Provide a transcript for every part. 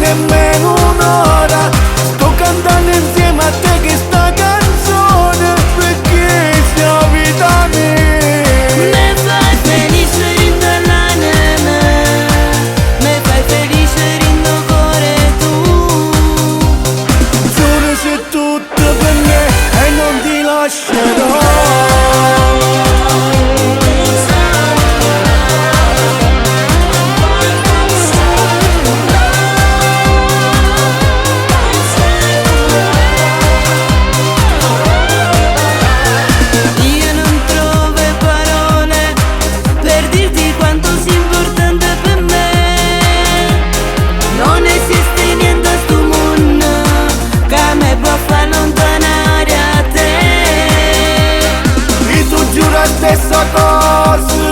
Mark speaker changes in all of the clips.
Speaker 1: nemmeno un'ora. Sto cantando insieme a te che sta canzone, perché sei vita mia.
Speaker 2: Me fai felice rindo l'anima, me fai felice rindo cuore tu.
Speaker 1: Giuro sei tutto per me e non ti lascerò.
Speaker 2: Io non trovo parole per dirti quanto sia importante per me. Non esiste niente a sto mondo che mi può far allontanare a te.
Speaker 1: E tu giura stessa cosa,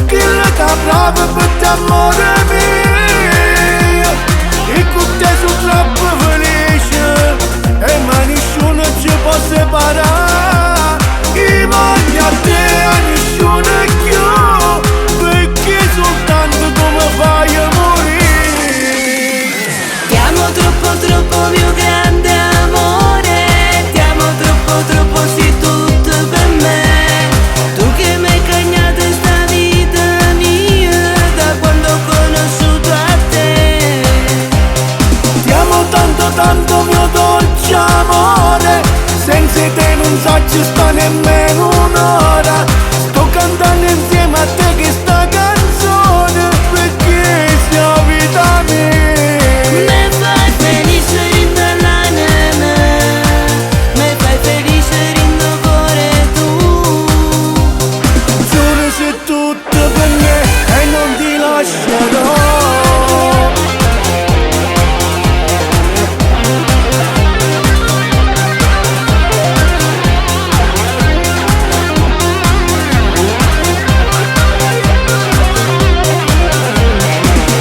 Speaker 1: che la sta brava per t'amore mio. E con te sono troppo felice, e ma nessuno ci può separare. Io voglio a te, a nessuno più, perché soltanto tu mi fai morire.
Speaker 2: Ti amo troppo troppo mio grande amore, ti amo troppo troppo sei tutto per me. Tu che mi hai cagnato sta vita mia da quando ho conosciuto a te.
Speaker 1: Ti amo tanto tanto mio dolce amore, senza te non saggio sta nemmeno un'ora. Sto cantando insieme a te che sta canzone, perché sei vita mia.
Speaker 2: Me fai felice rindo l'anima, me fai felice rindo cuore tu.
Speaker 1: Giuro sei tutto per me e non ti lascerò.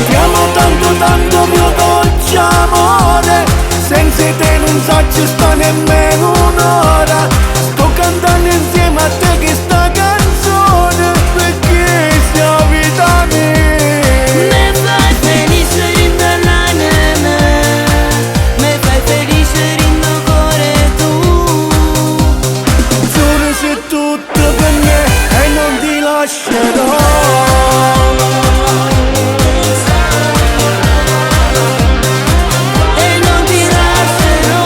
Speaker 1: Ti amo tanto tanto mio dolce amore, senza te non saggio sta nemmeno un'ora. Sto cantando insieme a te che sta canzone, perché sei vita mia.
Speaker 2: Me fai felice rindo l'anima, me fai felice rindo cuore tu.
Speaker 1: Giuro sei tutto per me e non ti lascerò.
Speaker 2: E non ti lascerò.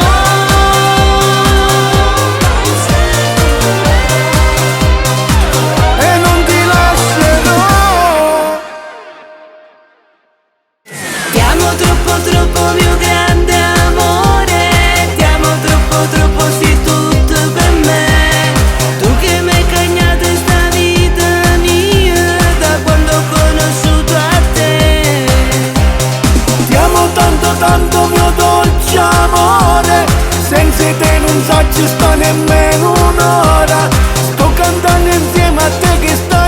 Speaker 1: E non ti lascerò.
Speaker 2: Ti amo troppo troppo mio grande amore, ti amo troppo troppo sei tutto per me. Tu che mi hai cagnato sta vita mia da quando ho conosciuto a te.
Speaker 1: Ti amo tanto tanto mio dolce amore, senza te non saggio sta nemmeno un'ora. Sto cantando insieme a te che sta